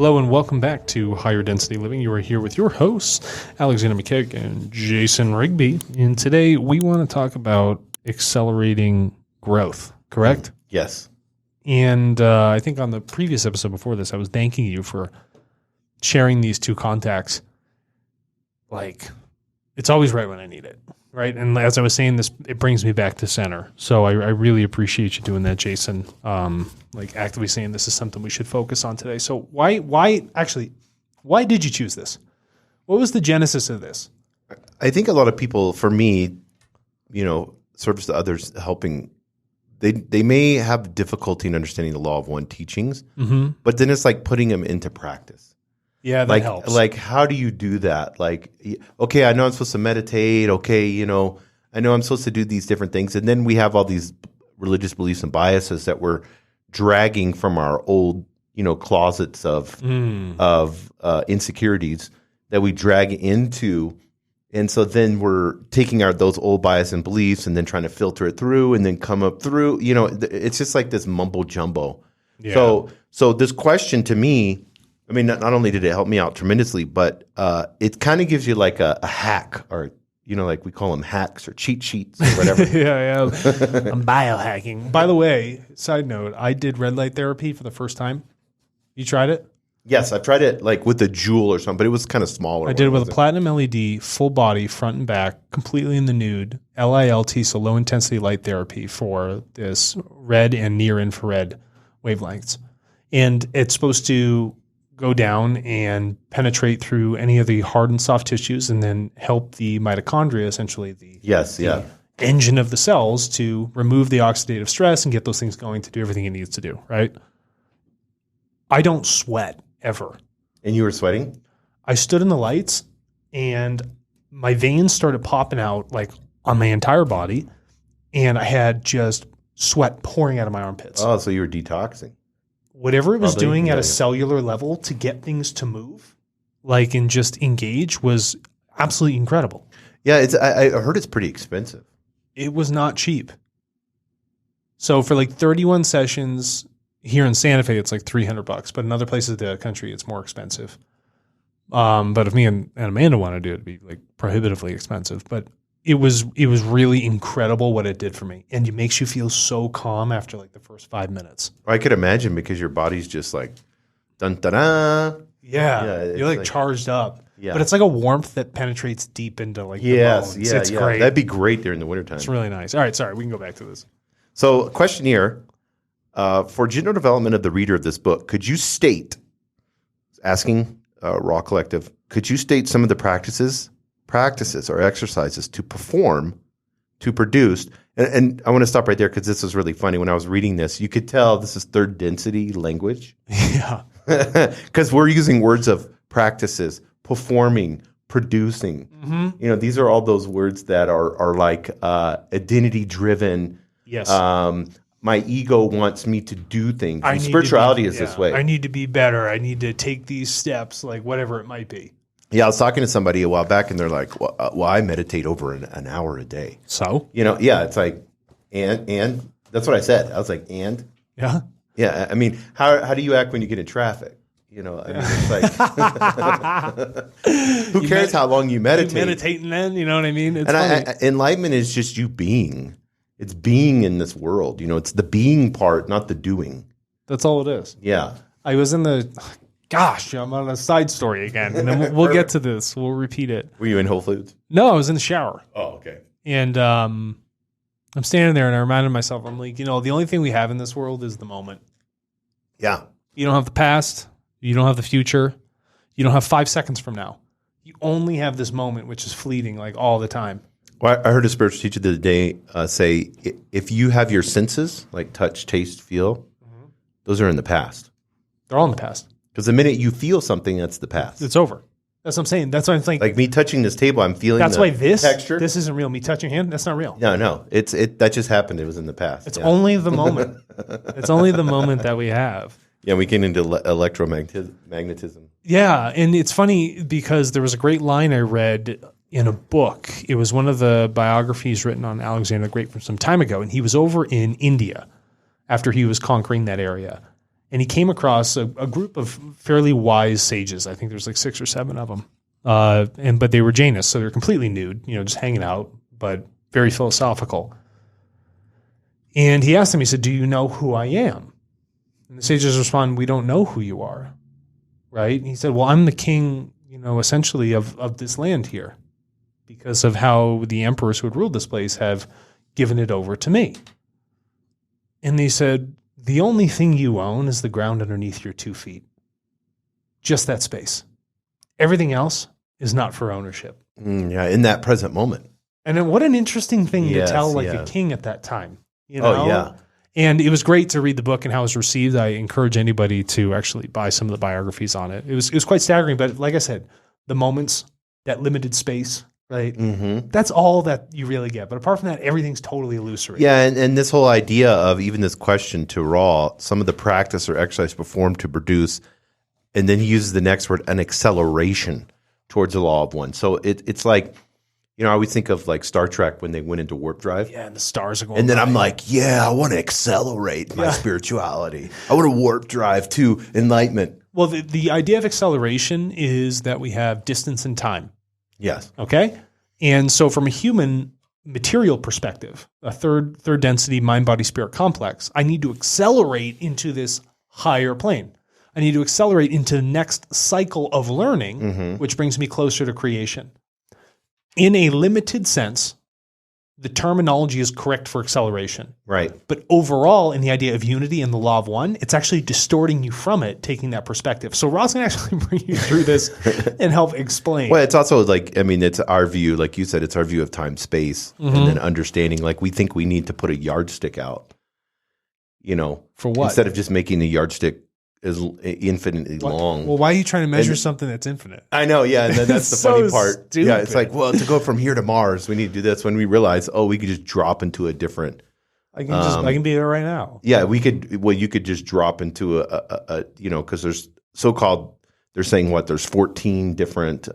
Hello and welcome back to Higher Density Living. You are here with your hosts, Alexander McKeag and Jason Rigby. And today we want to talk about accelerating growth, correct? Yes. And I think on the previous episode before this, I was thanking you for sharing these two contacts. Like, it's always right when I need it, right? And as I was saying this, it brings me back to center. So I really appreciate you doing that, Jason. Like actively saying this is something we should focus on today. So why did you choose this? What was the genesis of this? I think a lot of people, for me, service to others, helping, they may have difficulty in understanding the law of one teachings, but then it's like putting them into practice. Yeah, that helps. Like, how do you do that? Like, okay, I know I'm supposed to meditate. Okay, I know I'm supposed to do these different things. And then we have all these religious beliefs and biases that we're dragging from our old, closets of insecurities that we drag into. And so then we're taking those old biases and beliefs and then trying to filter it through and then come up through. It's just like this mumbo jumbo. Yeah. So this question to me, I mean, not only did it help me out tremendously, but it kind of gives you like a hack, or like we call them hacks or cheat sheets or whatever. yeah. I'm biohacking. By the way, side note, I did red light therapy for the first time. You tried it? Yes, I've tried it like with a Joule or something, but it was kind of smaller. I did it with a platinum LED, full body, front and back, completely in the nude, LILT, so low intensity light therapy for this red and near infrared wavelengths. And it's supposed to go down and penetrate through any of the hard and soft tissues and then help the mitochondria, essentially the engine of the cells, to remove the oxidative stress and get those things going to do everything it needs to do, right? I don't sweat ever. And you were sweating? I stood in the lights and my veins started popping out like on my entire body, and I had just sweat pouring out of my armpits. Oh, so you were detoxing. Whatever it was doing at a cellular level to get things to move, like, and just engage, was absolutely incredible. Yeah, I heard it's pretty expensive. It was not cheap. So for like 31 sessions here in Santa Fe, it's like $300, but in other places of the country, it's more expensive. But if me and Amanda want to do it, it'd be like prohibitively expensive. But it was really incredible what it did for me. And it makes you feel so calm after like the first 5 minutes. I could imagine, because your body's just like, dun dun dun. Yeah, you're like charged up. Yeah. But it's like a warmth that penetrates deep into like the bones. It's great. That'd be great during the wintertime. It's really nice. All right, sorry, we can go back to this. So, question here. For general development of the reader of this book, could you state, asking Raw Collective, could you state some of the practices or exercises to perform, to produce? And I want to stop right there because this was really funny. When I was reading this, you could tell this is third density language. Yeah. Because we're using words of practices, performing, producing. Mm-hmm. These are all those words that are like identity driven. Yes. My ego wants me to do things. And spirituality is this way. I need to be better. I need to take these steps, like whatever it might be. Yeah, I was talking to somebody a while back, and they're like, well, I meditate over an hour a day. So? It's like, and that's what I said. I was like, and? Yeah. Yeah, I mean, how do you act when you get in traffic? It's like, who cares how long you meditate? You meditating then, you know what I mean? It's enlightenment is just you being. It's being in this world. It's the being part, not the doing. That's all it is. Yeah. I was in I'm on a side story again. And then we'll get to this. We'll repeat it. Were you in Whole Foods? No, I was in the shower. Oh, okay. And I'm standing there and I reminded myself, I'm like, the only thing we have in this world is the moment. Yeah. You don't have the past. You don't have the future. You don't have 5 seconds from now. You only have this moment, which is fleeting, like all the time. Well, I heard a spiritual teacher the other day say, if you have your senses, like touch, taste, feel, those are in the past. They're all in the past. Because the minute you feel something, that's the past. It's over. That's what I'm saying. That's why I'm thinking. Like me touching this table, I'm feeling that's the why this texture. This isn't real. Me touching your hand, that's not real. No. That just happened. It was in the past. It's only the moment. It's only the moment that we have. Yeah, we get into electromagnetism. Yeah, and it's funny because there was a great line I read in a book. It was one of the biographies written on Alexander the Great from some time ago, and he was over in India after he was conquering that area. And he came across a group of fairly wise sages. I think there's like 6 or 7 of them. But they were Jainists, so they're completely nude, just hanging out, but very philosophical. And he asked them, he said, "Do you know who I am?" And the sages respond, "We don't know who you are." Right? And he said, "Well, I'm the king, essentially of this land here, because of how the emperors who had ruled this place have given it over to me." And they said, "The only thing you own is the ground underneath your 2 feet. Just that space. Everything else is not for ownership." Yeah, in that present moment. And then what an interesting thing to tell a king at that time. Oh, yeah. And it was great to read the book and how it was received. I encourage anybody to actually buy some of the biographies on it. It was quite staggering, but like I said, the moments, that limited space, right? Mm-hmm. That's all that you really get. But apart from that, everything's totally illusory. Yeah, and this whole idea of even this question to Ra, some of the practice or exercise performed to produce, and then he uses the next word, an acceleration towards the law of one. So it's like, I always think of like Star Trek when they went into warp drive. Yeah, and the stars are going And then by. I'm like, I want to accelerate my spirituality. I want to warp drive to enlightenment. Well, the idea of acceleration is that we have distance and time. Yes. Okay? And so from a human material perspective, a third density mind, body, spirit complex, I need to accelerate into this higher plane. I need to accelerate into the next cycle of learning, which brings me closer to creation. In a limited sense, the terminology is correct for acceleration. Right. But overall, in the idea of unity and the law of one, it's actually distorting you from it, taking that perspective. So Ross can actually bring you through this and help explain. Well, it's also like, it's our view, like you said, it's our view of time, space, and then understanding, like we think we need to put a yardstick out, For what? Instead of just making a yardstick is infinitely long. Well, why are you trying to measure something that's infinite? I know, yeah, and then that's the so funny part. stupid. Yeah, it's like, well, to go from here to Mars, we need to do this. When we realize, we could just drop into a different. I can be there right now. Yeah, we could. Well, you could just drop into a because there's so-called. They're saying there's 14 different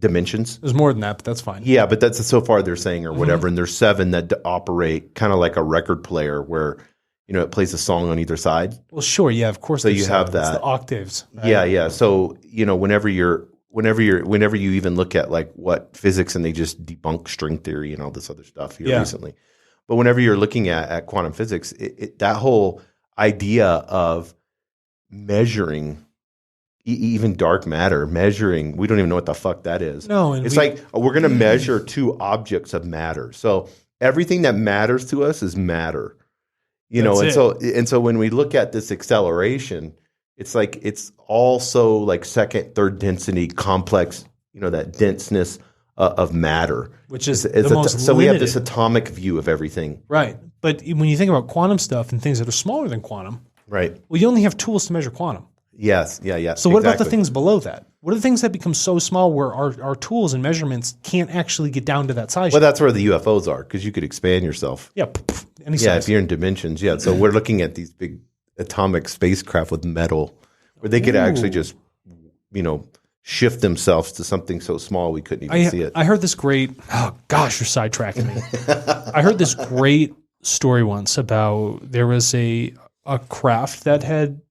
dimensions. There's more than that, but that's fine. Yeah, but that's so far they're saying or whatever, and there's 7 that operate kind of like a record player where. It plays a song on either side. Well, sure, yeah, of course. So you have that. It's the octaves. Right? Yeah. So whenever you even look at like what physics, and they just debunk string theory and all this other stuff here recently, but whenever you're looking at quantum physics, that whole idea of measuring even dark matter, we don't even know what the fuck that is. No, it's like we're going to measure 2 objects of matter. So everything that matters to us is matter. So when we look at this acceleration, it's like it's also like second, third density complex, that denseness of matter, which is the most limited. We have this atomic view of everything, right? But when you think about quantum stuff and things that are smaller than quantum, right? Well, you only have tools to measure quantum. Yes, So what about the things below that? What are the things that become so small where our tools and measurements can't actually get down to that size? Well, that's where the UFOs are, because you could expand yourself. Yeah, any size. If you're in dimensions. Yeah, so we're looking at these big atomic spacecraft with metal, where they could actually just, shift themselves to something so small we couldn't even see it. I heard this great. Oh gosh, you're sidetracking me. I heard this great story once about there was a craft that had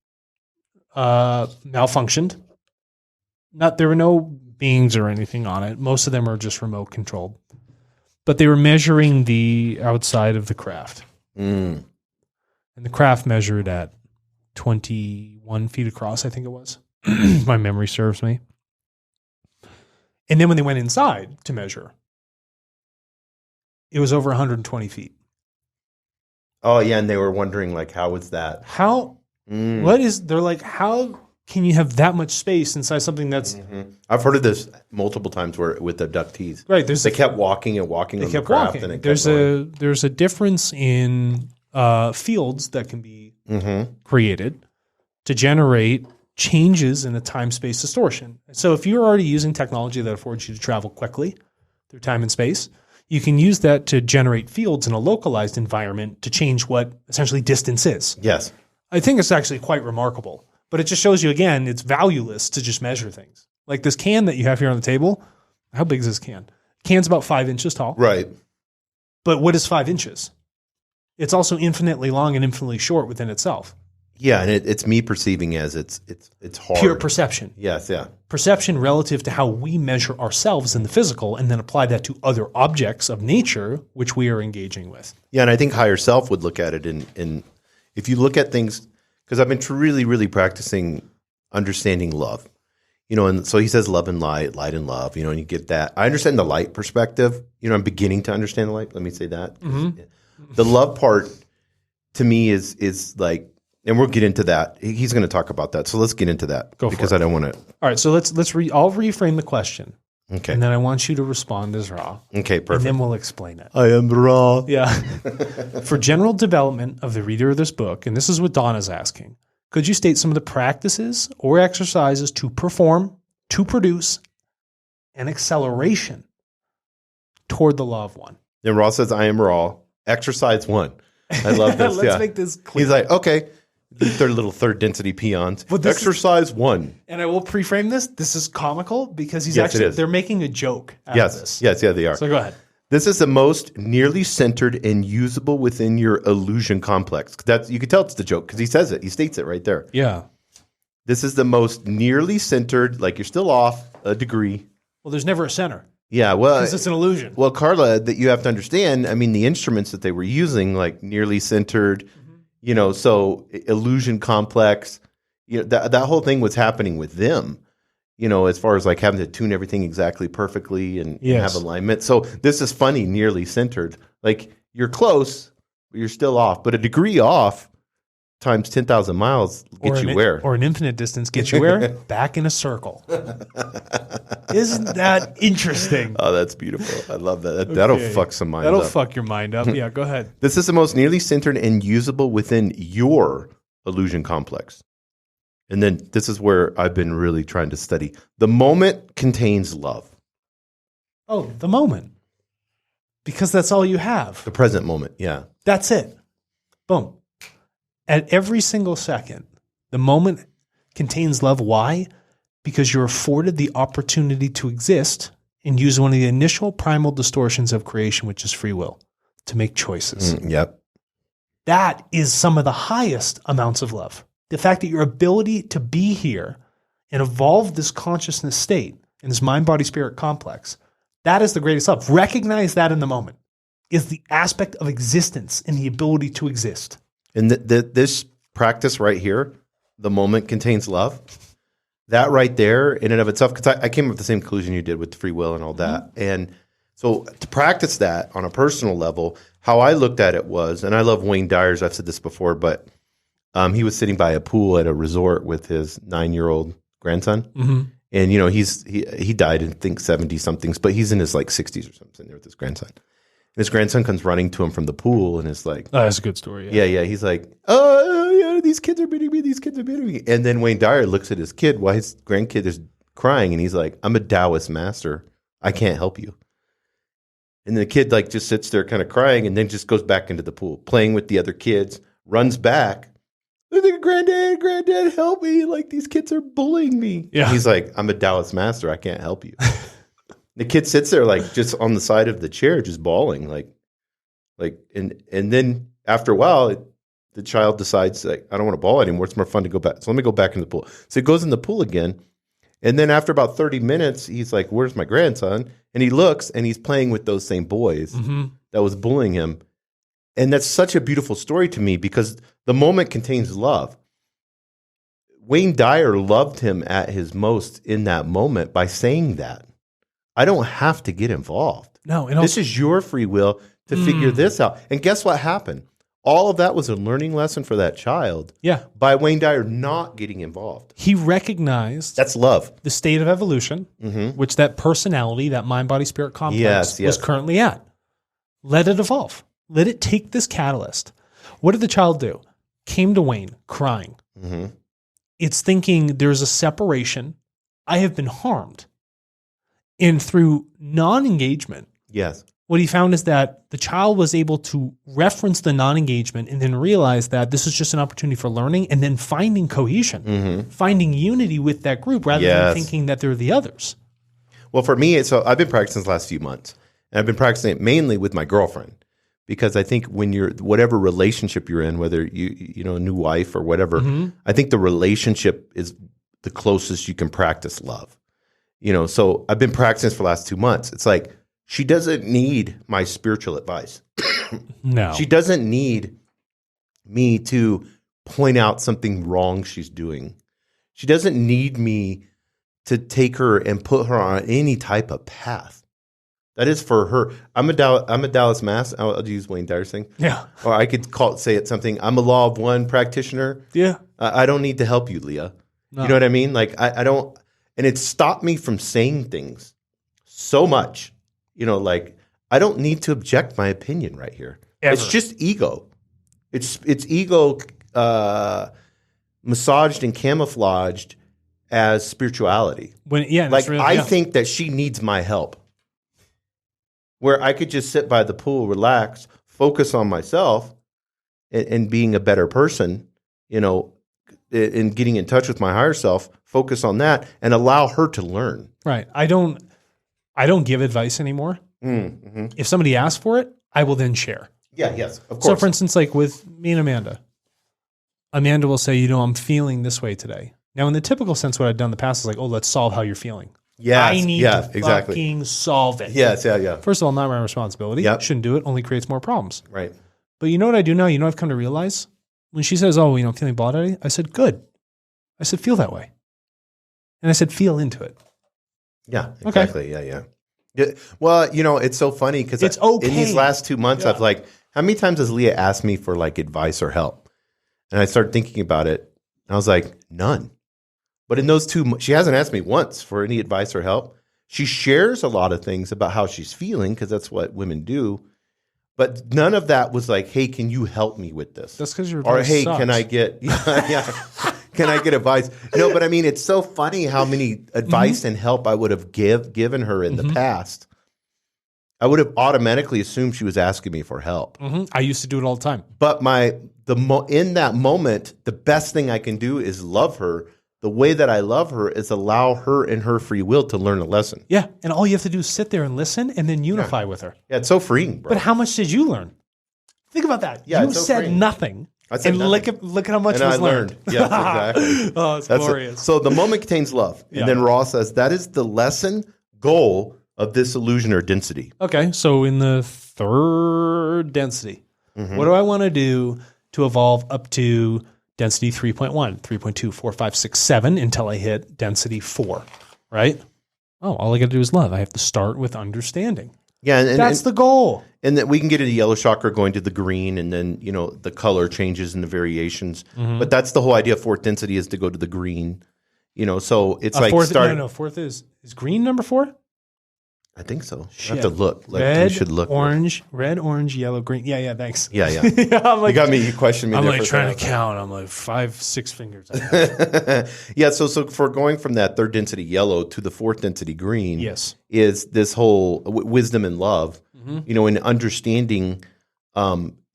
malfunctioned. There were no beings or anything on it. Most of them are just remote controlled. But they were measuring the outside of the craft. And the craft measured at 21 feet across, I think it was. My memory serves me. And then when they went inside to measure, it was over 120 feet. Oh, yeah, and they were wondering, like, how was that? They're like, how can you have that much space inside something that's... I've heard of this multiple times with abductees. Right. They kept walking and walking on the craft. And there's a difference in fields that can be created to generate changes in a time-space distortion. So if you're already using technology that affords you to travel quickly through time and space, you can use that to generate fields in a localized environment to change what essentially distance is. Yes. I think it's actually quite remarkable. But it just shows you, again, it's valueless to just measure things. Like this can that you have here on the table, how big is this can? Can's about 5 inches tall. Right. But what is 5 inches? It's also infinitely long and infinitely short within itself. Yeah, and it's me perceiving as it's hard. Pure perception. Yes, yeah. Perception relative to how we measure ourselves in the physical and then apply that to other objects of nature which we are engaging with. Yeah, and I think higher self would look at it in if you look at things, because I've been really, really practicing understanding love. And so he says love and light, light and love, and you get that. I understand the light perspective. I'm beginning to understand the light. Let me say that. Mm-hmm. The love part to me is like, and we'll get into that. He's going to talk about that. So let's get into that because I don't want to. All right. So I'll reframe the question. Okay. And then I want you to respond as Ra. Okay, perfect. And then we'll explain it. I am Ra. Yeah. For general development of the reader of this book, and this is what Donna's asking, could you state some of the practices or exercises to perform, to produce an acceleration toward the law of one? Then Ra says, I am Ra. Exercise 1. I love this. Let's make this clear. He's like, okay. They're little third density peons. Exercise 1. And I will pre-frame this. This is comical because they're making a joke out of this. Yes, yeah, they are. So go ahead. This is the most nearly centered and usable within your illusion complex. You can tell it's the joke because he says it. He states it right there. Yeah. This is the most nearly centered, like you're still off a degree. Well, there's never a center. Yeah, well. Because it's an illusion. Well, Carla, that you have to understand, I mean, the instruments that they were using, like nearly centered, so illusion complex, that whole thing was happening with them. As far as like having to tune everything exactly perfectly and have alignment. So this is funny, nearly centered. Like you're close, but you're still off. But a degree off times 10,000 miles gets you where? Or an infinite distance gets you where? Back in a circle. Isn't that interesting? Oh, that's beautiful. I love that. That'll fuck some minds up. That'll fuck your mind up. Yeah, go ahead. This is the most nearly centered and usable within your illusion complex. And then this is where I've been really trying to study. The moment contains love. Oh, the moment. Because that's all you have. The present moment, yeah. That's it. Boom. At every single second, the moment contains love. Why? Because you're afforded the opportunity to exist and use one of the initial primal distortions of creation, which is free will, to make choices. Yep. That is some of the highest amounts of love. The fact that your ability to be here and evolve this consciousness state in this mind-body-spirit complex, that is the greatest love. Recognize that in the moment is the aspect of existence and the ability to exist. And this practice right here, the moment contains love, that right there in and of itself, because I came up with the same conclusion you did with free will and all that. And so to practice that on a personal level, how I looked at it was, and I love Wayne Dyer's, I've said this before, but he was sitting by a pool at a resort with his 9-year-old grandson. Mm-hmm. And, he died in, I think, 70-somethings, but he's in his, 60s or something there with his grandson. And his grandson comes running to him from the pool and is like... Oh, that's a good story. Yeah. He's like, oh, yeah, these kids are beating me. And then Wayne Dyer looks at his kid while his grandkid is crying, and he's like, I'm a Taoist master. I can't help you. And the kid, just sits there kind of crying and then just goes back into the pool, playing with the other kids, runs back. They're like, Granddad, help me. These kids are bullying me. Yeah. And he's like, I'm a Taoist master. I can't help you. The kid sits there, just on the side of the chair, just bawling. And then after a while, the child decides, I don't want to bawl anymore. It's more fun to go back. So let me go back in the pool. So he goes in the pool again. And then after about 30 minutes, he's like, where's my grandson? And he looks, and he's playing with those same boys that was bullying him. And that's such a beautiful story to me because the moment contains love. Wayne Dyer loved him at his most in that moment by saying that. I don't have to get involved. No, this is your free will to figure this out. And guess what happened? All of that was a learning lesson for that child. Yeah. By Wayne Dyer not getting involved. He recognized that's love. The state of evolution, which that personality, that mind-body-spirit complex was currently at. Let it evolve. Let it take this catalyst. What did the child do? Came to Wayne crying. Mm-hmm. It's thinking there's a separation. I have been harmed. And through non-engagement, what he found is that the child was able to reference the non-engagement and then realize that this is just an opportunity for learning and then finding cohesion, finding unity with that group rather than thinking that they're the others. Well, for me, so I've been practicing the last few months, and I've been practicing it mainly with my girlfriend because I think when you're whatever relationship you're in, whether you know a new wife or whatever, I think the relationship is the closest you can practice love. You know, so I've been practicing this for the last 2 months. It's like she doesn't need my spiritual advice. No, she doesn't need me to point out something wrong she's doing. She doesn't need me to take her and put her on any type of path. That is for her. I'm a Dallas Mass. I'll use Wayne Dyer's thing. Yeah. Or I could say it something. I'm a Law of One practitioner. Yeah. I don't need to help you, Leah. No. You know what I mean? Like I don't. And it stopped me from saying things so much. You know, like I don't need to object my opinion right here. Ever. It's just ego. It's ego massaged and camouflaged as spirituality. I think that she needs my help. Where I could just sit by the pool, relax, focus on myself and being a better person, you know, and getting in touch with my higher self, focus on that and allow her to learn. Right. I don't give advice anymore. Mm-hmm. If somebody asks for it, I will then share. Yeah, yes, of course. So for instance, like with me and Amanda will say, you know, I'm feeling this way today. Now in the typical sense, what I've done in the past is like, oh, let's solve how you're feeling. Yes, I need to fucking solve it. Yes, yeah. First of all, not my responsibility. Yep. Shouldn't do it. Only creates more problems. Right. But you know what I do now? You know what I've come to realize? When she says, oh, you know, I'm feeling blah, blah, I said, good. I said, feel that way. And I said, feel into it. Yeah, exactly. Okay. Yeah. Well, you know, it's so funny because it's okay. In these last 2 months, I've like, how many times has Leah asked me for like advice or help? And I started thinking about it. And I was like, none. But in those she hasn't asked me once for any advice or help. She shares a lot of things about how she's feeling because that's what women do. But none of that was like, hey, can you help me with this? That's because you're Or hey, sucks. can I get can I get advice? No, but I mean, it's so funny how many advice and help I would have given her in the past. I would have automatically assumed she was asking me for help. I used to do it all the time. But in that moment, the best thing I can do is love her. The way that I love her is allow her in her free will to learn a lesson. Yeah, and all you have to do is sit there and listen and then unify with her. Yeah, it's so freeing, bro. But how much did you learn? Think about that. Yeah, you said nothing. I said nothing. Look at how much was learned. Yes, exactly. Oh, it's glorious. So the moment contains love. And then Raw says that is the lesson goal of this illusion or density. Okay, so in the third density, what do I want to do to evolve up to density 3.1, 3.2, 4, 5, 6, 7 until I hit density 4, right? Oh, all I got to do is love. I have to start with understanding. Yeah, and that's the goal. And then we can get into yellow chakra going to the green, and then, you know, the color changes and the variations. But that's the whole idea of fourth density is to go to the green. You know, so it's like fourth, fourth is green number 4? I think so. Shit. I have to look. Red, we should look. Red, orange, yellow, green. Yeah, thanks. Yeah. I'm like, you got me. You questioned me. I'm there like for trying to count. I'm like 5, 6 fingers. Yeah. So for going from that third density yellow to the fourth density green, is this whole wisdom and love. You know, and understanding,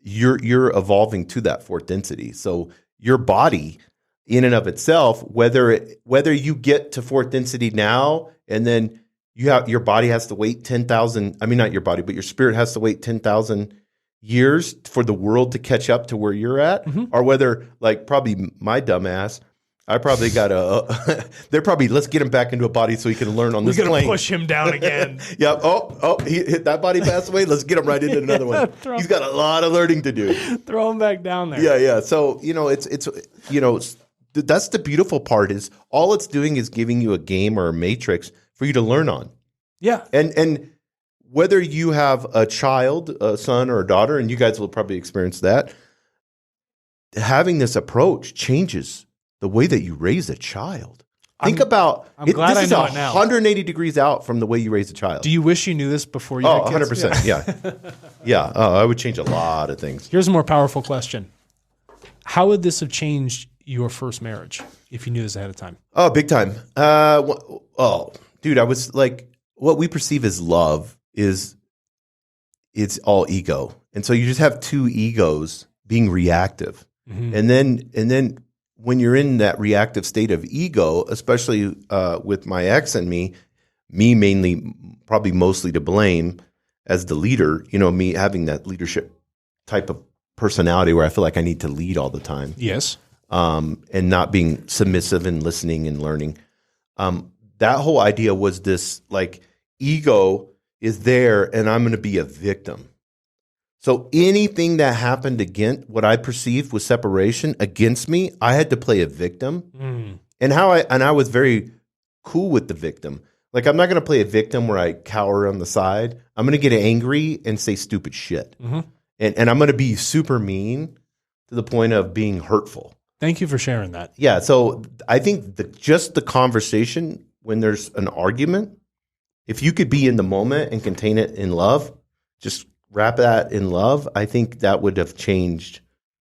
you're evolving to that fourth density. So your body, in and of itself, whether you get to fourth density now and then your body has to wait 10,000. I mean, not your body, but your spirit has to wait 10,000 years for the world to catch up to where you're at, or whether, like, probably my dumbass, I probably got they're probably, let's get him back into a body so he can learn on this plane. We're gonna push him down again. Yeah. Oh, he hit that body, passed away. Let's get him right into another one. He's got a lot of learning to do. Throw him back down there. Yeah. So, you know, it's you know, that's the beautiful part is all it's doing is giving you a game or a matrix for you to learn on. Yeah. And whether you have a child, a son or a daughter, and you guys will probably experience that, having this approach changes the way that you raise a child. Think about I'm glad I know it now. 180 degrees out from the way you raise a child. Do you wish you knew this before you had kids? 100%. Yeah. I would change a lot of things. Here's a more powerful question. How would this have changed your first marriage if you knew this ahead of time? Oh, big time. Dude, I was like, what we perceive as love it's all ego. And so you just have two egos being reactive. And then when you're in that reactive state of ego, especially with my ex and me mainly, probably mostly to blame as the leader, you know, me having that leadership type of personality where I feel like I need to lead all the time. Yes. And not being submissive and listening and learning. That whole idea was this like ego is there and I'm going to be a victim. So anything that happened against what I perceived was separation against me, I had to play a victim. And I was very cool with the victim. Like, I'm not going to play a victim where I cower on the side. I'm going to get angry and say stupid shit. And I'm going to be super mean to the point of being hurtful. Thank you for sharing that. Yeah. So I think just the conversation when there's an argument, if you could be in the moment and contain it in love, just wrap that in love, I think that would have changed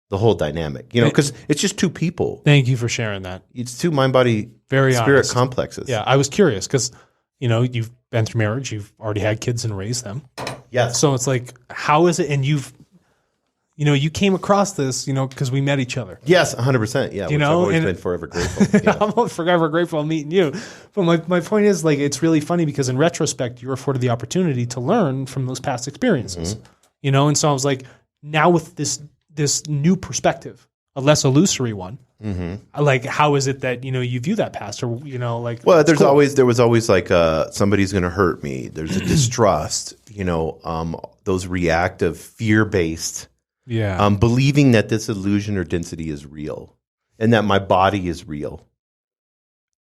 the whole dynamic, because it's just two people. Thank you for sharing that. It's two mind, body, spirit honest. complexes. Yeah, I was curious because, you've been through marriage, you've already had kids and raised them. Yes. So it's like, how is it? And you came across this, because we met each other. Yes, 100%. Yeah, I've always been forever grateful. Yeah. I'm forever grateful meeting you. But my point is, like, it's really funny because in retrospect, you're afforded the opportunity to learn from those past experiences. And so I was like, now with this new perspective, a less illusory one, like, how is it that you view that past, or like? Well, there was always like somebody's going to hurt me. There's a distrust. Those reactive, fear-based. Yeah. Believing that this illusion or density is real and that my body is real.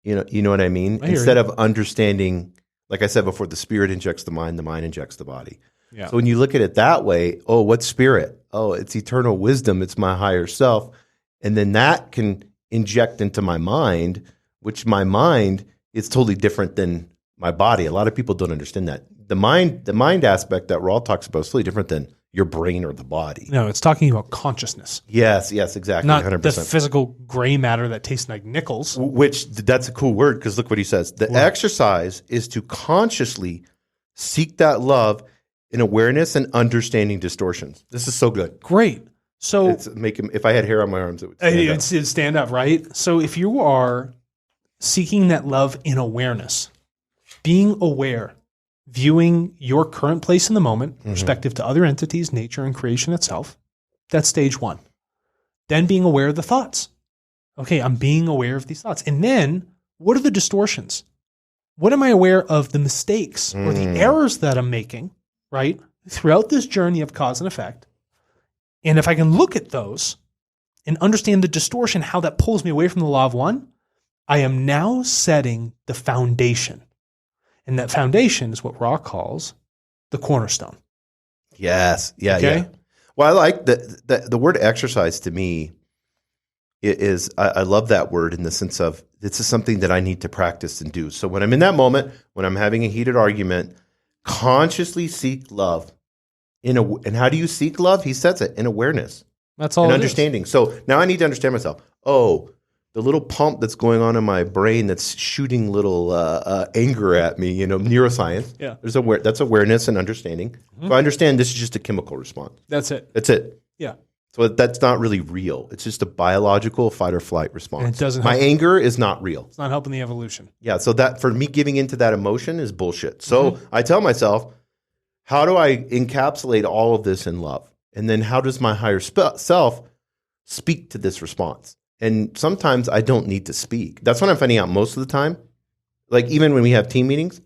You know what I mean? Instead of understanding, like I said before, the spirit injects the mind injects the body. Yeah. So when you look at it that way, what's spirit? Oh, it's eternal wisdom. It's my higher self. And then that can inject into my mind, which my mind is totally different than my body. A lot of people don't understand that. The mind aspect that Raul talks about is totally different than your brain or the body. No, it's talking about consciousness. Yes, exactly. Not 100%. the physical gray matter that tastes like nickels. Which, that's a cool word, because look what he says. The exercise is to consciously seek that love in awareness and understanding distortions. This is so good. Great. So if I had hair on my arms, it would stand up. It'd stand up, right? So if you are seeking that love in awareness, being aware, viewing your current place in the moment, respective to other entities, nature, and creation itself, that's stage one. Then being aware of the thoughts. Okay, I'm being aware of these thoughts. And then, what are the distortions? What am I aware of the mistakes or the errors that I'm making, right, throughout this journey of cause and effect? And if I can look at those and understand the distortion, how that pulls me away from the law of one, I am now setting the foundation. And that foundation is what Ra calls the cornerstone. Yes. Yeah. Okay? Yeah. Well, I like the word exercise to me is, I love that word in the sense of this is something that I need to practice and do. So when I'm in that moment, when I'm having a heated argument, consciously seek love. And how do you seek love? He says it in awareness. That's all. And understanding. So now I need to understand myself. Oh, the little pump that's going on in my brain that's shooting little anger at me, neuroscience. Yeah. That's awareness and understanding. So I understand this is just a chemical response. That's it. Yeah. So that's not really real. It's just a biological fight or flight response. And it doesn't My anger is not real. It's not helping the evolution. Yeah. So that for me giving into that emotion is bullshit. So I tell myself, how do I encapsulate all of this in love? And then how does my higher self speak to this response? And sometimes I don't need to speak. That's what I'm finding out most of the time. Like even when we have team meetings,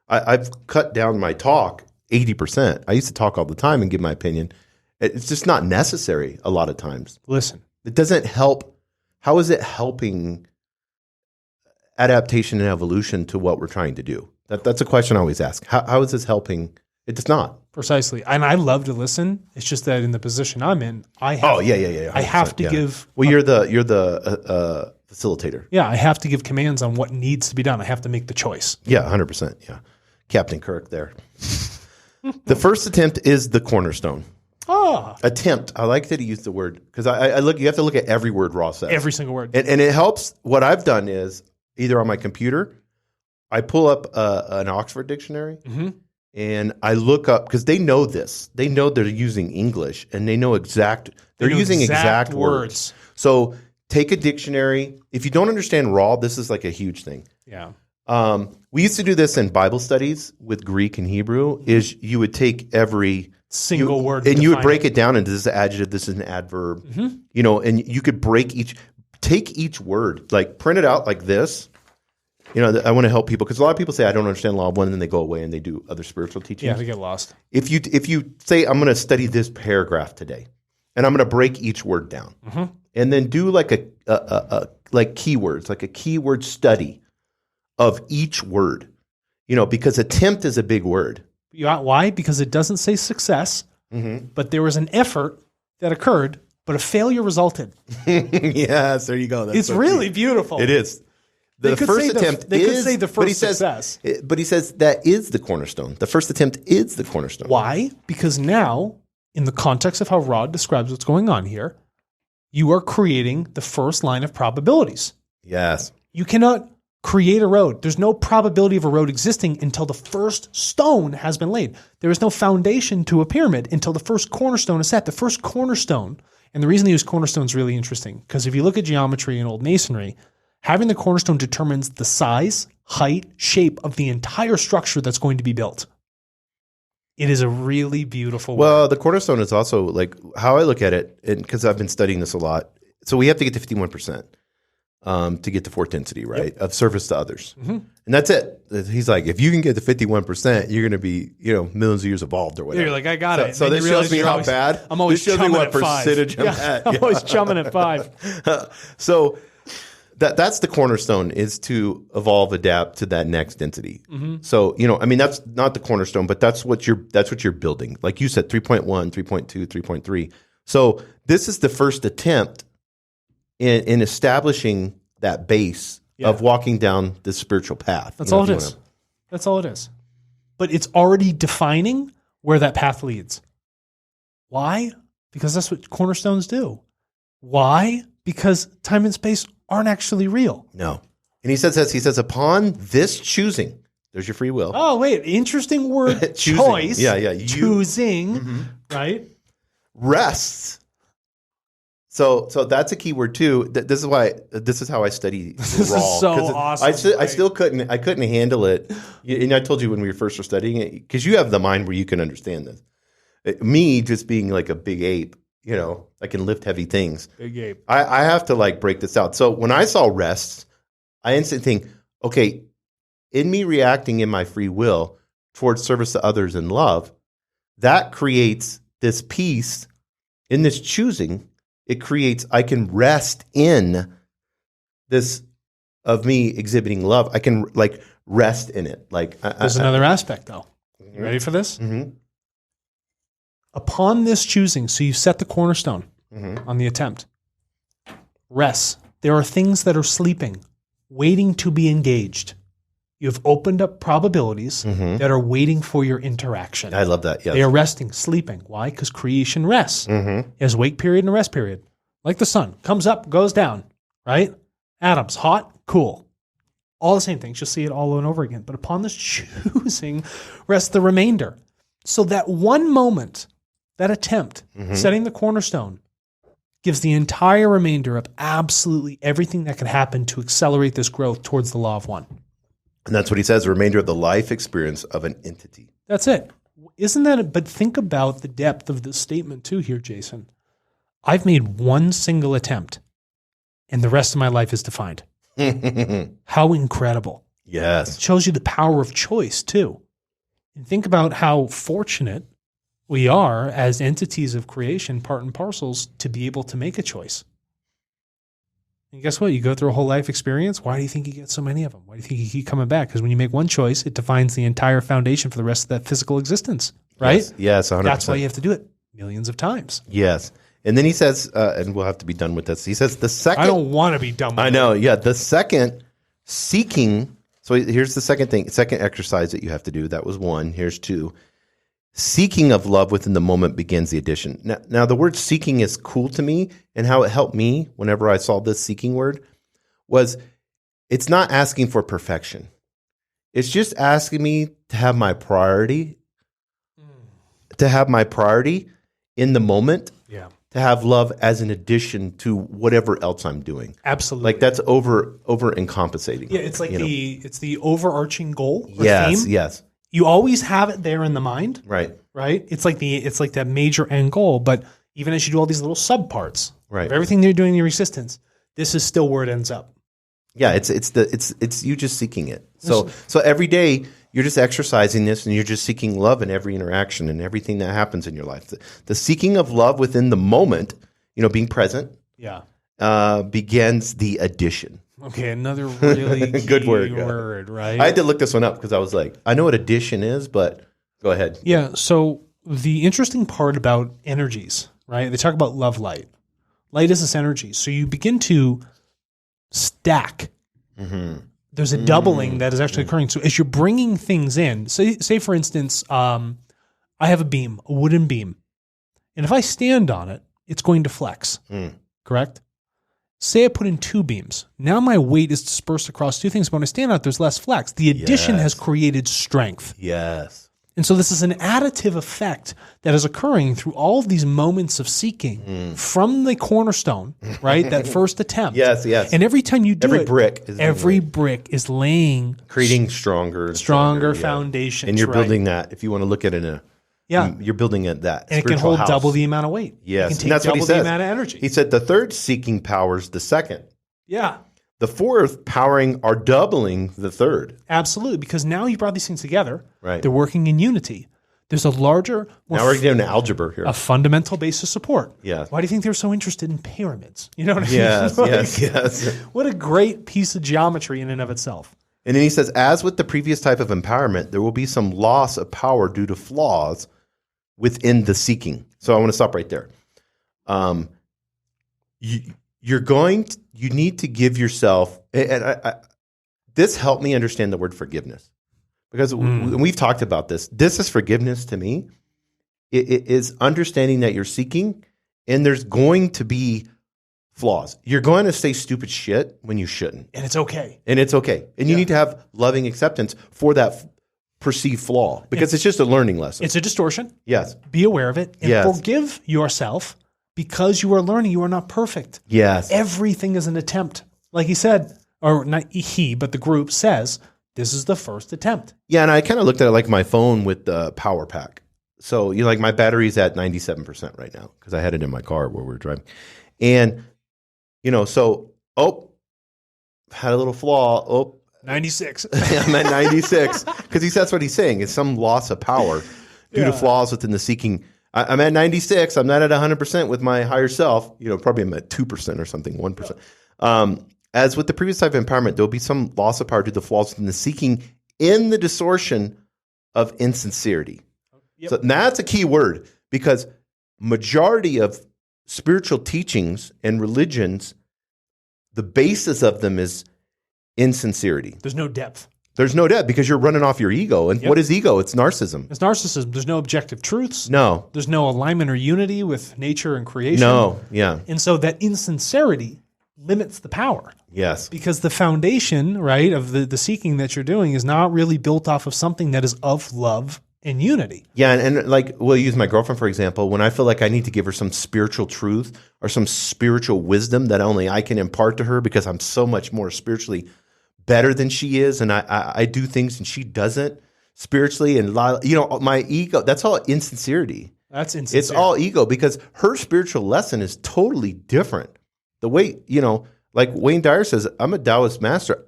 I've cut down my talk 80%. I used to talk all the time and give my opinion. It's just not necessary a lot of times. Listen. It doesn't help. How is it helping adaptation and evolution to what we're trying to do? That's a question I always ask. How is this helping? It does not. Precisely. And I love to listen. It's just that in the position I'm in, I have to give. Well, you're the facilitator. Yeah, I have to give commands on what needs to be done. I have to make the choice. Yeah, 100%. Yeah, Captain Kirk there. The first attempt is the cornerstone. Attempt. I like that he used the word because I look. You have to look at every word Ross says. Every single word. And it helps. What I've done is either on my computer, I pull up an Oxford dictionary. And I look up because they know this. They know they're using English, and they know they're using exact words. So take a dictionary. If you don't understand raw, this is like a huge thing. Yeah. We used to do this in Bible studies with Greek and Hebrew. Is you would take every single word. And you would break it down into this is an adjective, this is an adverb, and you could take each word, like print it out like this. I want to help people because a lot of people say, I don't understand law of one, and then they go away and they do other spiritual teachings. Yeah, they get lost. If you say, I'm going to study this paragraph today, and I'm going to break each word down, and then do like like keywords, like a keyword study of each word, because attempt is a big word. Why? Because it doesn't say success, but there was an effort that occurred, but a failure resulted. Yes, there you go. It's so really beautiful. It is. The first attempt they could say the first success. But he says that is the cornerstone. The first attempt is the cornerstone. Why? Because now, in the context of how Rod describes what's going on here, you are creating the first line of probabilities. Yes. You cannot create a road. There's no probability of a road existing until the first stone has been laid. There is no foundation to a pyramid until the first cornerstone is set. The first cornerstone, and the reason they use cornerstone is really interesting, because if you look at geometry and old masonry, having the cornerstone determines the size, height, shape of the entire structure that's going to be built. It is a really beautiful word. The cornerstone is also like how I look at it, and because I've been studying this a lot. So we have to get to 51%. To get to fourth density, right, of service to others. And that's it. He's like, if you can get to 51%, you're going to be, millions of years evolved or whatever. You're like, I got it. So this shows me how bad. I'm always chumming at 5. Percentage I'm at. I'm always chumming at 5. So that's the cornerstone, is to evolve, adapt to that next density. So, that's not the cornerstone, but that's what you're building. Like you said, 3.1, 3.2, 3.3. So this is the first attempt in establishing that base of walking down this spiritual path. That's all it is. That's all it is. But it's already defining where that path leads. Why? Because that's what cornerstones do. Why? Because time and space aren't actually real. No. And he says this, upon this choosing, there's your free will. Oh, wait. Interesting word. Choice. Yeah. Choosing, right? Rests. So that's a key word too. This is how I study raw. This is so awesome. I still couldn't handle it. And I told you when we first were studying it, because you have the mind where you can understand this. Me just being like a big ape, I can lift heavy things. Big ape. I have to like break this out. So when I saw rests, I instantly think, okay, in me reacting in my free will towards service to others and love, that creates this peace in this choosing. It creates, I can rest in this of me exhibiting love. I can like rest in it. Like there's another aspect though. You ready for this? Upon this choosing, so you set the cornerstone on the attempt. Rest. There are things that are sleeping, waiting to be engaged. You have opened up probabilities that are waiting for your interaction. I love that. Yes. They are resting, sleeping. Why? Because creation rests. It has wake period and a rest period. Like the sun. Comes up, goes down. Right? Atoms. Hot, cool. All the same things. You'll see it all over and over again. But upon this choosing rests the remainder. So that one moment, that attempt, setting the cornerstone, gives the entire remainder of absolutely everything that can happen to accelerate this growth towards the law of one. And that's what he says, the remainder of the life experience of an entity. That's it. Isn't that it? But think about the depth of this statement too here, Jason. I've made one single attempt, and the rest of my life is defined. How incredible. Yes. It shows you the power of choice too. And think about how fortunate we are as entities of creation, part and parcels, to be able to make a choice. And guess what? You go through a whole life experience. Why do you think you get so many of them? Why do you think you keep coming back? Because when you make one choice, it defines the entire foundation for the rest of that physical existence, right? Yes, 100%. That's why you have to do it millions of times. Yes. And then he says, and we'll have to be done with this. He says the second. I don't want to be done with it. I know. Yeah. The second seeking. So here's the second thing, second exercise that you have to do. That was one. Here's two. Seeking of love within the moment begins the addition. Now, the word seeking is cool to me, and how it helped me whenever I saw this seeking word was it's not asking for perfection. It's just asking me to have my priority, in the moment, to have love as an addition to whatever else I'm doing. Absolutely. Like that's over encompassing. Yeah, it's like it's the overarching goal or theme. Yes. You always have it there in the mind. Right. right? It's like that major end goal, but even as you do all these little subparts Right. of everything they're doing in your existence, this is still where it ends up. Yeah, it's you just seeking it. So every day you're just exercising this, and you're just seeking love in every interaction and everything that happens in your life. The seeking of love within the moment, being present, begins the addition. Okay, another really good word, right? I had to look this one up because I was like, I know what addition is, but go ahead. Yeah. So the interesting part about energies, right? They talk about love light. Light is this energy. So you begin to stack. Mm-hmm. There's a doubling that is actually occurring. So as you're bringing things in, say for instance, I have a wooden beam, and if I stand on it, it's going to flex. Correct? Say I put in 2 beams. Now my weight is dispersed across 2 things. But when I stand on it, there's less flex. The addition has created strength. Yes. And so this is an additive effect that is occurring through all of these moments of seeking from the cornerstone, right? That first attempt. Yes. And every time you do every brick is laying creating stronger foundations. And you're building that. If you want to look at it you're building it that. And it can hold double the amount of weight. Yes. It can take and that's double what he says. the amount of energy. He said the third seeking powers the second. Yeah. The fourth powering are doubling the third. Absolutely. Because now you brought these things together. Right. They're working in unity. There's a larger, now we're getting algebra here. A fundamental base of support. Yeah. Why do you think they're so interested in pyramids? You know what I mean? Yes. What a great piece of geometry in and of itself. And then he says, as with the previous type of empowerment, there will be some loss of power due to flaws within the seeking. So I want to stop right there. You need to give yourself, and this helped me understand the word forgiveness. Because we've talked about this. This is forgiveness to me. It is understanding that you're seeking, and there's going to be flaws. You're going to say stupid shit when you shouldn't. And it's okay. And you need to have loving acceptance for that perceived flaw, because it's just a learning lesson. It's a distortion. Yes. Be aware of it and forgive yourself, because you are learning. You are not perfect. Yes. Everything is an attempt. Like he said, or not he, but the group says, this is the first attempt. Yeah, and I kind of looked at it like my phone with the power pack. So, my battery's at 97% right now because I had it in my car where we were driving. And, had a little flaw. 96. I'm at 96 because that's what he's saying. It's some loss of power due to flaws within the seeking. I'm at 96. I'm not at 100% with my higher self. Probably I'm at 2% or something, 1%. As with the previous type of empowerment, there will be some loss of power due to the flaws in the seeking in the distortion of insincerity. Yep. So that's a key word, because majority of spiritual teachings and religions, the basis of them is insincerity. There's no depth. There's no depth because you're running off your ego. And what is ego? It's narcissism. It's narcissism. There's no objective truths. No. There's no alignment or unity with nature and creation. No. Yeah. And so that insincerity limits the power. Yes. Because the foundation, right, of the seeking that you're doing is not really built off of something that is of love and unity. Yeah, and like we'll use my girlfriend, for example. When I feel like I need to give her some spiritual truth or some spiritual wisdom that only I can impart to her because I'm so much more spiritually better than she is, and I do things and she doesn't spiritually, and my ego, that's all insincerity. That's insincere. It's all ego, because her spiritual lesson is totally different. The way, like Wayne Dyer says, I'm a Taoist master.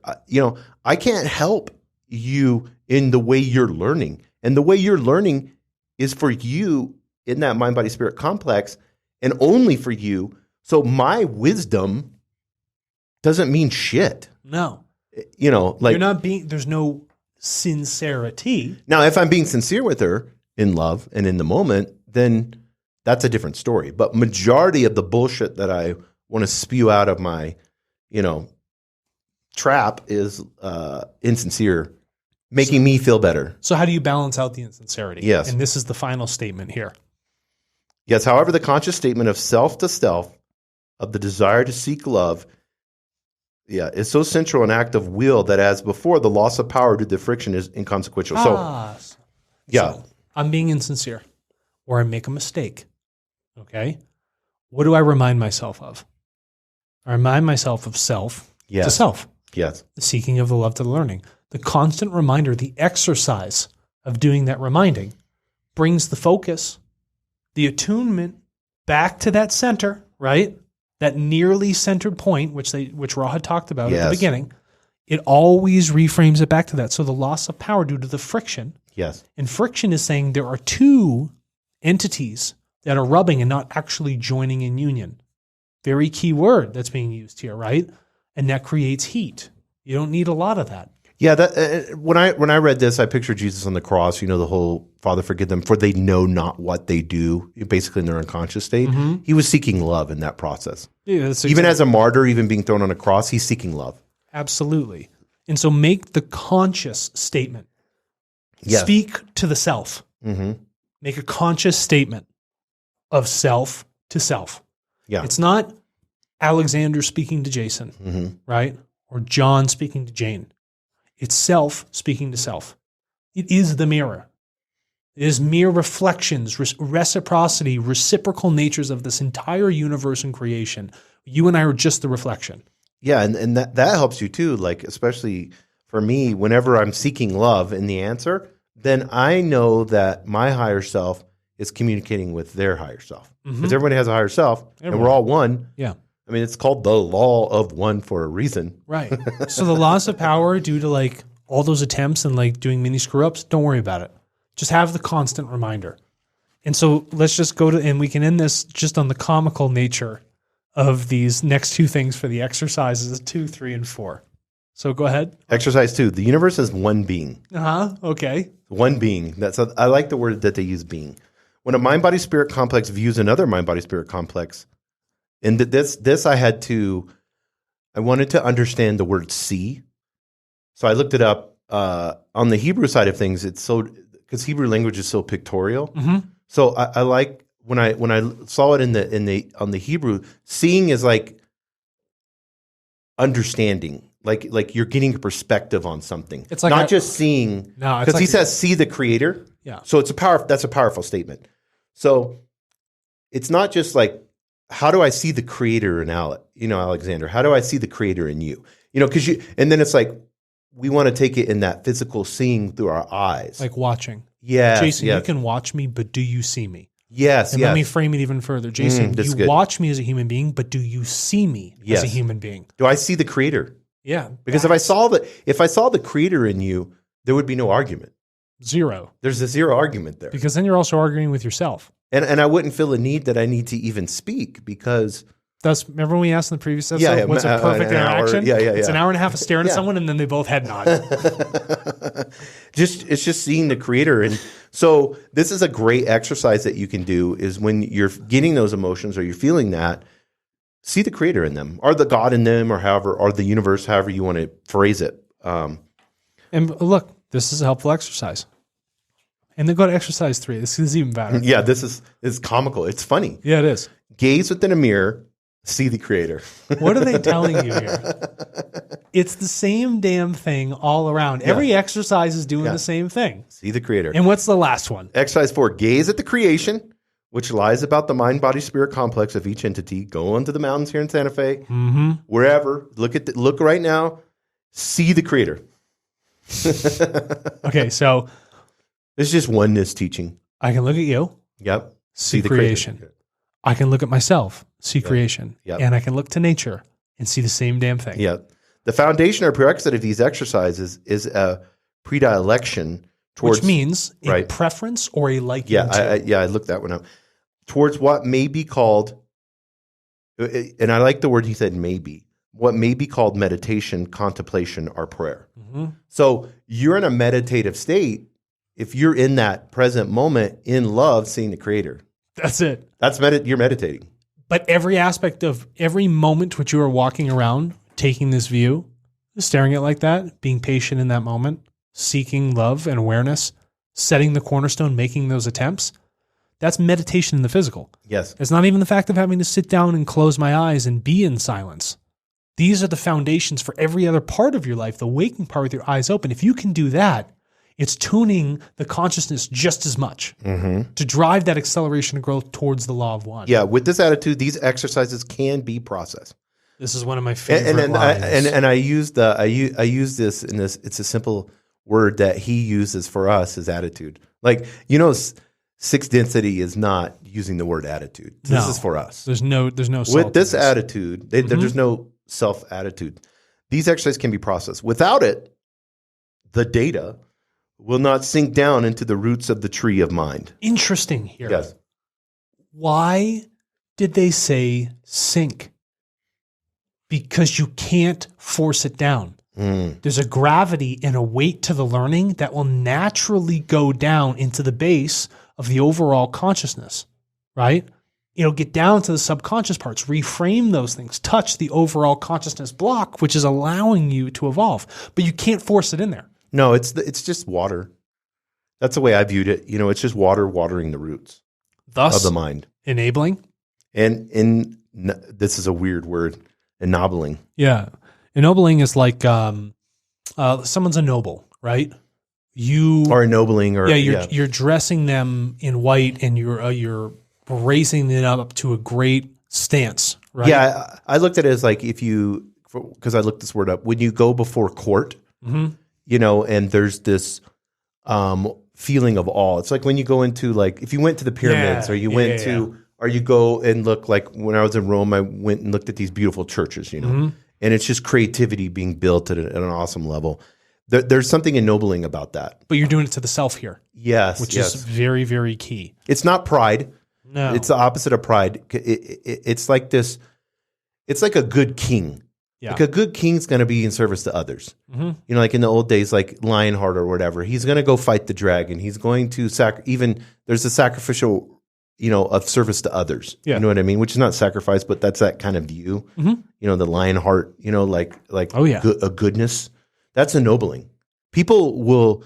I can't help you in the way you're learning. And the way you're learning is for you in that mind, body, spirit complex, and only for you. So my wisdom doesn't mean shit. No. Like, you're not being, there's no sincerity. Now, if I'm being sincere with her in love and in the moment, then that's a different story. But majority of the bullshit that I want to spew out of my, trap is insincere, making me feel better. So how do you balance out the insincerity? Yes. And this is the final statement here. Yes, however, the conscious statement of self to self, of the desire to seek love, is so central an act of will that, as before, the loss of power due to the friction is inconsequential. So I'm being insincere, or I make a mistake. Okay? What do I remind myself of? I remind myself of self to self. Yes. The seeking of the love to the learning. The constant reminder, the exercise of doing that reminding brings the focus, the attunement back to that center, right? That nearly centered point, which Ra had talked about at the beginning. It always reframes it back to that. So the loss of power due to the friction. Yes. And friction is saying there are two entities that are rubbing and not actually joining in union. Very key word that's being used here, right? And that creates heat. You don't need a lot of that. Yeah, that when I read this, I pictured Jesus on the cross. The whole Father, forgive them, for they know not what they do. Basically, in their unconscious state, he was seeking love in that process. Yeah, even as a martyr, even being thrown on a cross, he's seeking love. Absolutely. And so, make the conscious statement. Yes. Speak to the self. Make a conscious statement of self to self. Yeah, it's not Alexander speaking to Jason, right? Or John speaking to Jane. It's self speaking to self. It is the mirror. It is mere reflections, reciprocity, reciprocal natures of this entire universe and creation. You and I are just the reflection. Yeah, and that helps you too, like especially for me, whenever I'm seeking love in the answer, then I know that my higher self is communicating with their higher self. Because everybody has a higher self, and we're all one. Yeah. I mean, it's called the law of one for a reason. Right. So the loss of power due to like all those attempts and like doing mini screw ups, don't worry about it. Just have the constant reminder. And so let's just go to, and we can end this just on the comical nature of these next two things for the exercises 2, 3, and 4. So go ahead. Exercise 2. The universe is one being. Okay. One being. I like the word that they use, being. When a mind-body-spirit complex views another mind-body-spirit complex, and this I wanted to understand the word see. So I looked it up. On the Hebrew side of things, because Hebrew language is so pictorial. So I like when I saw it on the Hebrew, seeing is like understanding, like you're getting a perspective on something. It's like not just seeing. No, because he says see the creator. Yeah. So that's a powerful statement. So it's not just like, how do I see the creator in Alexander? How do I see the creator in you? And then it's like, we want to take it in that physical seeing through our eyes. Like watching. Yeah. Jason, you can watch me, but do you see me? Yes. And let me frame it even further. Jason, you watch me as a human being, but do you see me as a human being? Do I see the creator? Yeah. Because if I saw the creator in you, there would be no argument. Zero. There's a zero argument there. Because then you're also arguing with yourself. And I wouldn't feel a need that I need to even speak because... Remember when we asked in the previous episode, what's a perfect interaction? It's an hour and a half of staring at someone and then they both head nod. It's just seeing the creator. And so this is a great exercise that you can do is when you're getting those emotions or you're feeling that, see the creator in them or the God in them or the universe, however you want to phrase it. And look, this is a helpful exercise. And then go to exercise 3. This is even better. Yeah, this is comical. It's funny. Yeah, it is. Gaze within a mirror, see the creator. What are they telling you here? It's the same damn thing all around. Every exercise is doing the same thing. See the creator. And what's the last one? Exercise 4, gaze at the creation, which lies about the mind-body-spirit complex of each entity. Go onto the mountains here in Santa Fe, wherever. Look right now. See the creator. Okay, so... It's just oneness teaching. I can look at you. Yep. See the creation. Creator. I can look at myself, see creation. Yep. And I can look to nature and see the same damn thing. Yeah. The foundation or prerequisite of these exercises is a predilection towards... Which means a preference or a liking to. I looked that one up. Towards what may be called, and I like the word he said maybe, what may be called meditation, contemplation, or prayer. So you're in a meditative state if you're in that present moment in love, seeing the creator. That's it. You're meditating. But every aspect of every moment which you are walking around, taking this view, staring at it like that, being patient in that moment, seeking love and awareness, setting the cornerstone, making those attempts, that's meditation in the physical. Yes. It's not even the fact of having to sit down and close my eyes and be in silence. These are the foundations for every other part of your life, the waking part with your eyes open. If you can do that, it's tuning the consciousness just as much to drive that acceleration of growth towards the law of one. Yeah, with this attitude, these exercises can be processed. This is one of my favorite lines. I use this in this. It's a simple word that he uses for us, his attitude. Like, Sixth density is not using the word attitude. This is for us. There's no with this attitude. There's no self attitude. These exercises can be processed. Without it, the data will not sink down into the roots of the tree of mind. Interesting here. Yes. Why did they say sink? Because you can't force it down. There's a gravity and a weight to the learning that will naturally go down into the base of the overall consciousness, right? It'll get down to the subconscious parts, reframe those things, touch the overall consciousness block, which is allowing you to evolve. But you can't force it in there. No, it's just water. That's the way I viewed it. It's just water watering the roots of the mind. Enabling. And this is a weird word, ennobling. Yeah. Ennobling is like someone's a noble, right? Or ennobling, or you're dressing them in white, and you're raising them up to a great stance, right? Yeah, I looked at it as like because I looked this word up, when you go before court, and there's this feeling of awe. It's like when you go into, like, if you went to the pyramids, or you went to, or you go and look, like when I was in Rome, I went and looked at these beautiful churches, and it's just creativity being built at an awesome level. There's something ennobling about that. But you're doing it to the self here. Yes. Which is very, very key. It's not pride. No. It's the opposite of pride. It's like this, it's like a good king. Yeah. Like a good king's going to be in service to others. Like in the old days, like Lionheart or whatever, he's going to go fight the dragon. He's going to there's a sacrificial, of service to others. Yeah. You know what I mean? Which is not sacrifice, but that's that kind of view. The Lionheart, a goodness. That's ennobling. People will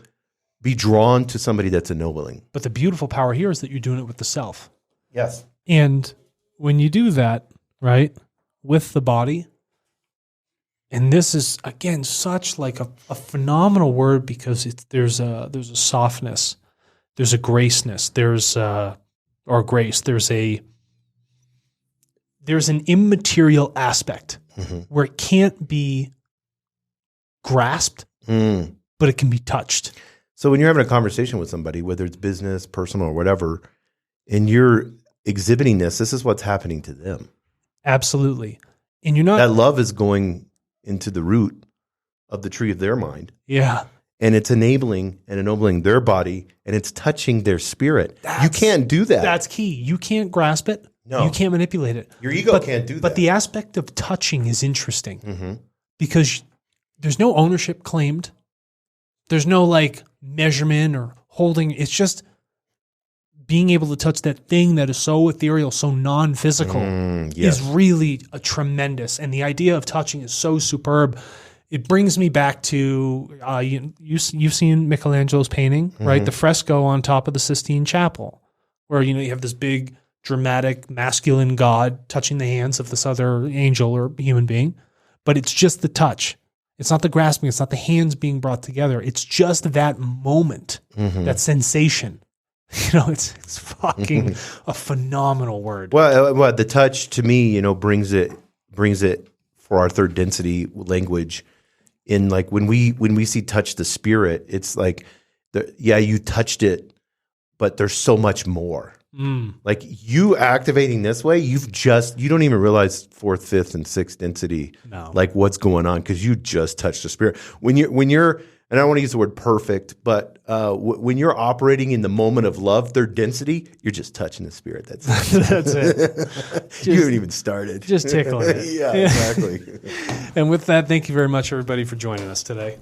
be drawn to somebody that's ennobling. But the beautiful power here is that you're doing it with the self. Yes. And when you do that, right, with the body, and this is, again, such like a phenomenal word, because there's a softness, there's a graceness, there's an immaterial aspect where it can't be grasped, but it can be touched. So when you're having a conversation with somebody, whether it's business, personal, or whatever, and you're exhibiting this is what's happening to them. Absolutely. And you're not... That love is going into the root of the tree of their mind. Yeah. And it's enabling and ennobling their body, and it's touching their spirit. You can't do that. That's key. You can't grasp it. No. You can't manipulate it. Your ego can't do that. But the aspect of touching is interesting because there's no ownership claimed. There's no like measurement or holding. It's just being able to touch that thing that is so ethereal, so non-physical is really a tremendous. And the idea of touching is so superb. It brings me back to, you've seen Michelangelo's painting, right? The fresco on top of the Sistine Chapel, where, you have this big, dramatic, masculine God touching the hands of this other angel or human being. But it's just the touch. It's not the grasping. It's not the hands being brought together. It's just that moment, that sensation. It's fucking a phenomenal word. Well, the touch to me, brings it for our third density language. In like when we see touch the spirit, it's like, you touched it, but there's so much more. Like you activating this way, you don't even realize fourth, fifth, and sixth density, like what's going on, because you just touched the spirit. When you're, and I don't want to use the word perfect, but when you're operating in the moment of love, third density, you're just touching the spirit. That's it. That's it. You haven't even started. Just tickling it. Yeah, exactly. And with that, thank you very much, everybody, for joining us today.